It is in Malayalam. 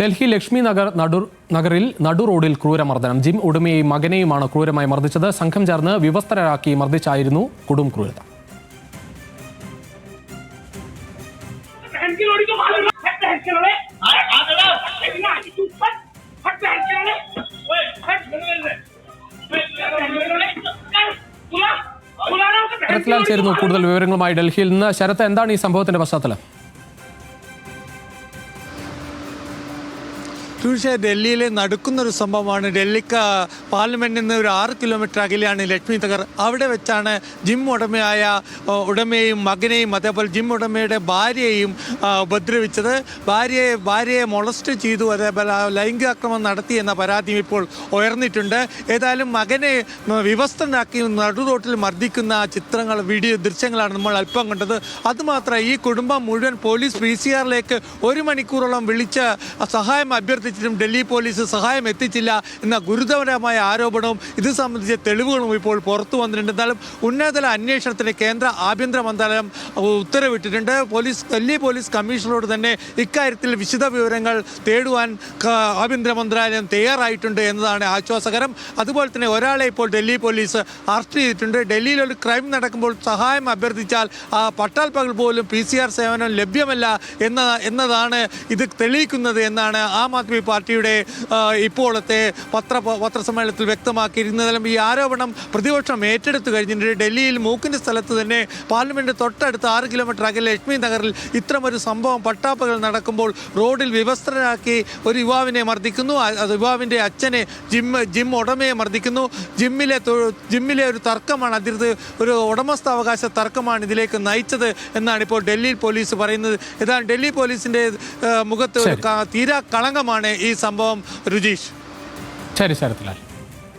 ഡൽഹി ലക്ഷ്മി നഗറിൽ നടു റോഡിൽ ക്രൂരമർദ്ദനം. ജിം ഉടമയെയും മകനെയുമാണ് ക്രൂരമായി മർദ്ദിച്ചത്. സംഘം ചേർന്ന് വിവസ്ത്രരാക്കി മർദ്ദിച്ചായിരുന്നു കൊടും ക്രൂരത. ശരത്ലാൽ ചേരുന്നു കൂടുതൽ വിവരങ്ങളുമായി ഡൽഹിയിൽ നിന്ന്. ശരത്ത്, എന്താണ് ഈ സംഭവത്തിന്റെ പശ്ചാത്തലം? ഡൽഹിയിലെ നടക്കുന്നൊരു സംഭവമാണ്. ഡൽഹിക്ക് പാർലമെന്റിൽ നിന്ന് ഒരു 6 കിലോമീറ്റർ അകലെയാണ് ലക്ഷ്മി നഗർ. അവിടെ വെച്ചാണ് ജിം ഉടമയെയും മകനെയും അതേപോലെ ജിം ഉടമയുടെ ഭാര്യയെയും ഉപദ്രവിച്ചത്. ഭാര്യയെ മൊളസ്റ്റ് ചെയ്തു, അതേപോലെ ലൈംഗികാക്രമണം നടത്തി എന്ന പരാതിയും ഇപ്പോൾ ഉയർന്നിട്ടുണ്ട്. ഏതായാലും മകനെ വിവസ്ത്രനാക്കി നടുറോട്ടിൽ മർദ്ദിക്കുന്ന ചിത്രങ്ങൾ, ദൃശ്യങ്ങളാണ് നമ്മൾ അല്പം കണ്ടത്. അതുമാത്രം ഈ കുടുംബം മുഴുവൻ പോലീസ് PCR-ലേക്ക് 1 മണിക്കൂറോളം വിളിച്ച് സഹായം അഭ്യർത്ഥിച്ചിട്ടും ഡൽഹി പോലീസ് സഹായം എത്തിച്ചില്ല എന്ന ഗുരുതരമായ ആരോപണവും ഇത് സംബന്ധിച്ച തെളിവുകളും ഇപ്പോൾ പുറത്തു വന്നിട്ടുണ്ട്. എന്നാലും ഉന്നതതല അന്വേഷണത്തിന് കേന്ദ്ര ആഭ്യന്തര മന്ത്രാലയം ഉത്തരവിട്ടിട്ടുണ്ട്. ഡൽഹി പോലീസ് കമ്മീഷണറോട് തന്നെ ഇക്കാര്യത്തിൽ വിശദ വിവരങ്ങൾ തേടുവാൻ ആഭ്യന്തര മന്ത്രാലയം തയ്യാറായിട്ടുണ്ട് എന്നതാണ് ആശ്വാസകരം. അതുപോലെ തന്നെ ഒരാളെ ഇപ്പോൾ ഡൽഹി പോലീസ് അറസ്റ്റ് ചെയ്തിട്ടുണ്ട്. ഡൽഹിയിൽ ഒരു ക്രൈം നടക്കുമ്പോൾ സഹായം അഭ്യർത്ഥിച്ചാൽ പട്ടാൽ പകൽ പോലും PCR സേവനം ലഭ്യമല്ല എന്നതാണ് ഇത് തെളിയിക്കുന്നത് എന്നാണ് ആം ആദ്മി പാർട്ടിയുടെ ഇപ്പോഴത്തെ പത്രസമ്മേളനത്തിൽ വ്യക്തമാക്കിയിരുന്നതിലും ഈ ആരോപണം പ്രതിപക്ഷം ഏറ്റെടുത്തു കഴിഞ്ഞിട്ടുണ്ട്. ഡൽഹിയിൽ മൂക്കിൻ്റെ സ്ഥലത്ത് തന്നെ പാർലമെന്റ് തൊട്ടടുത്ത് 6 കിലോമീറ്റർ അകലെ ലക്ഷ്മി നഗറിൽ ഇത്തരമൊരു സംഭവം പട്ടാപ്പകൽ നടക്കുമ്പോൾ റോഡിൽ വിവസ്ത്രരാക്കി ഒരു യുവാവിനെ മർദ്ദിക്കുന്നു. യുവാവിൻ്റെ അച്ഛനെ ജിം ഉടമയെ മർദ്ദിക്കുന്നു. ജിമ്മിലെ ഒരു തർക്കമാണ്, ഒരു ഉടമസ്ഥാവകാശ തർക്കമാണ് ഇതിലേക്ക് നയിച്ചത് എന്നാണ് ഇപ്പോൾ ഡൽഹി പോലീസ് പറയുന്നത്. ഇതാണ് ഡൽഹി പോലീസിൻ്റെ മുഖത്ത് തീരാ കളങ്കമാണ് ഈ സംഭവം. രുജീഷ്. ശരി ശരത്ലാൽ.